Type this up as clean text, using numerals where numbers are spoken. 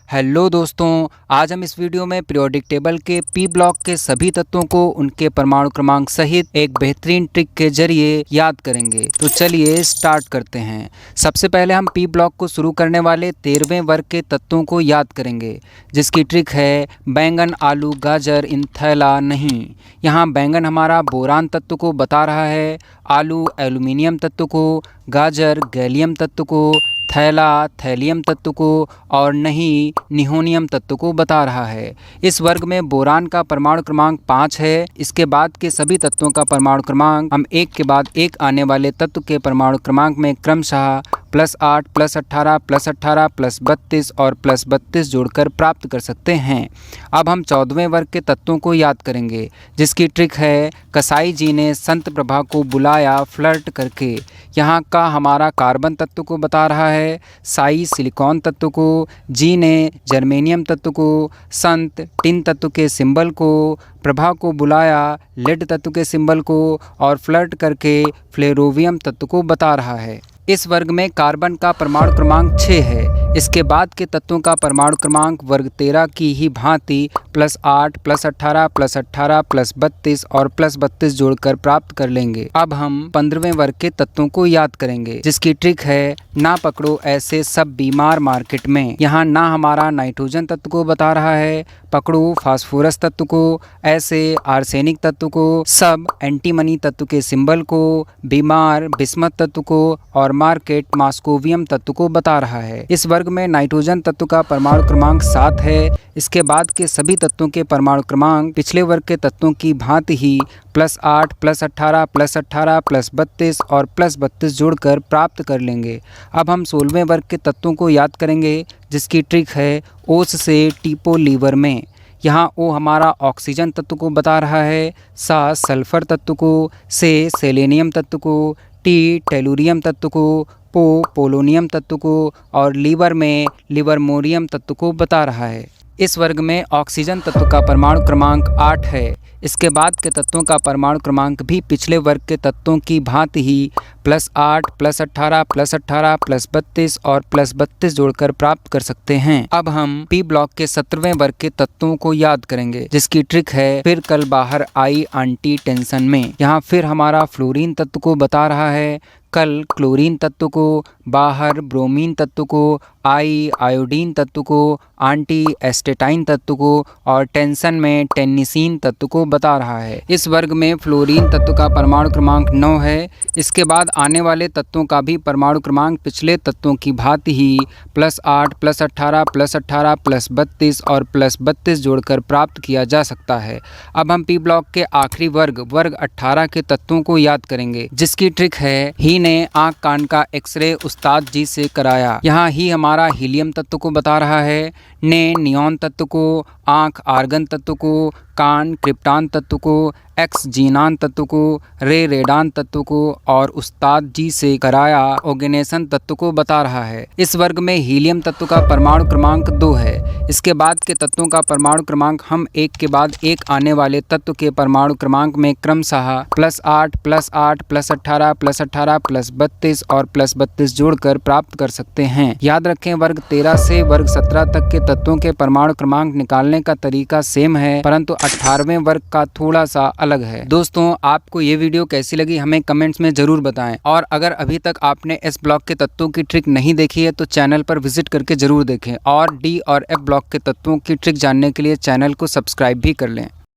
Hello दोस्तों, आज हम इस वीडियो में पीरियोडिक टेबल के पी ब्लॉक के सभी तत्वों को उनके परमाणु क्रमांक सहित एक बेहतरीन ट्रिक के जरिए याद करेंगे। तो चलिए स्टार्ट करते हैं। सबसे पहले हम पी ब्लॉक को शुरू करने वाले 13वें वर्ग के तत्वों को याद करेंगे, जिसकी ट्रिक है बैंगन, आलू, गाजर इन थैला नहीं। यहाँ बैंगन हमारा बोरान तत्व को बता रहा है, आलू एल्यूमिनियम तत्व को, गाजर गैलियम तत्व को, थैला थैलियम तत्व को और नहीं निहोनियम तत्व को बता रहा है। इस वर्ग में बोरान का परमाणु क्रमांक 5 है। इसके बाद के सभी तत्वों का परमाणु क्रमांक हम एक के बाद एक आने वाले तत्व के परमाणु क्रमांक में क्रमशः +8, +18, +18, +32 और +32 जोड़कर प्राप्त कर सकते हैं। अब हम 14वें वर्ग के तत्वों को याद करेंगे, जिसकी ट्रिक है कसाई जी ने संत प्रभा को बुलाया फ्लर्ट करके। यहाँ का हमारा कार्बन तत्व को बता रहा है, साई सिलिकॉन तत्व को, जी ने जर्मेनियम तत्व को, संत टिन तत्व के सिंबल को, प्रभा को बुलाया लेड तत्व के सिंबल को और फ्लर्ट करके फ्लेरोवियम तत्व को बता रहा है। इस वर्ग में कार्बन का परमाणु क्रमांक 6 है। इसके बाद के तत्वों का परमाणु क्रमांक वर्ग 13 की ही भांति +8, +18, +18, +32 और +32 जोड़कर प्राप्त कर लेंगे। अब हम 15वें वर्ग के तत्वों को याद करेंगे, जिसकी ट्रिक है ना पकड़ो ऐसे सब बीमार मार्केट में। यहाँ ना हमारा नाइट्रोजन तत्व को बता रहा है, पकड़ो फास्फोरस तत्व को, ऐसे आर्सेनिक तत्व को, सब एंटीमनी तत्व के सिंबल को, बीमार बिस्मत तत्व को और मार्केट मास्कोवियम तत्व को बता रहा है। इस वर्ग में नाइट्रोजन तत्व का परमाणु क्रमांक 7 है। इसके बाद के सभी तत्वों के परमाणु क्रमांक पिछले वर्ग के तत्वों की भांति ही +8, +18, +18, +32 और +32 जोड़कर प्राप्त कर लेंगे। अब हम 16वें वर्ग के तत्वों को याद करेंगे, जिसकी ट्रिक है ओस से टीपो लीवर में। यहाँ ओ हमारा ऑक्सीजन तत्व को बता रहा है, सा सल्फर तत्व को, से सेलेनियम तत्व को, टी टेलुरियम तत्व को, पो पोलोनियम तत्व को और लीवर में लिवरमोरियम तत्व को बता रहा है। इस वर्ग में ऑक्सीजन तत्व का परमाणु क्रमांक 8 है। इसके बाद के तत्वों का परमाणु क्रमांक भी पिछले वर्ग के तत्वों की भांति ही +8, +18, +18, +32 और +32 जोड़कर प्राप्त कर सकते हैं। अब हम पी ब्लॉक के 17वें वर्ग के तत्वों को याद करेंगे, जिसकी ट्रिक है फिर कल बाहर आई आंटी टेंशन में। यहाँ फिर हमारा फ्लोरीन तत्व को बता रहा है, कल क्लोरीन तत्व को, बाहर ब्रोमीन तत्व को, आई आयोडीन तत्व को, आंटी एस्टेटाइन तत्व को और टेंशन में टेनिसिन तत्व को बता रहा है। इस वर्ग में फ्लोरीन तत्व का परमाणु क्रमांक 9 है। इसके बाद आने वाले तत्वों का भी परमाणु क्रमांक पिछले तत्वों की भांति ही +8, +18, +18, +32 और +32 जोड़कर प्राप्त किया जा सकता है। अब हम पी ब्लॉक के आखिरी वर्ग 18 के तत्वों को याद करेंगे, जिसकी ट्रिक है ही ने आंख कान का एक्सरे उस्ताद जी से कराया। यहाँ ही हमारा हीलियम तत्व को बता रहा है, ने नियॉन तत्व को, आंख आर्गन तत्व को, कान क्रिप्टान तत्व को, एक्स जीनान तत्व को, रे रेडान तत्व को और उस्ताद जी से कराया ओगेनेसन तत्व को बता रहा है। इस वर्ग में हीलियम तत्व का परमाणु क्रमांक 2 है। इसके बाद के तत्वों का परमाणु क्रमांक हम एक के बाद एक आने वाले तत्व के परमाणु क्रमांक में क्रमशः +8, +8, +18, +18, +32 और +32 जोड़कर प्राप्त कर सकते हैं। याद रखें, वर्ग 13 से वर्ग 17 तक के तत्वों के परमाणु क्रमांक निकालने का तरीका सेम है, परंतु 18वें वर्ग का थोड़ा सा अलग है। दोस्तों, आपको ये वीडियो कैसी लगी हमें कमेंट्स में जरूर बताएं, और अगर अभी तक आपने एस ब्लॉक के तत्वों की ट्रिक नहीं देखी है तो चैनल पर विजिट करके जरूर देखें, और डी और एफ ब्लॉक के तत्वों की ट्रिक जानने के लिए चैनल को सब्सक्राइब भी कर लें।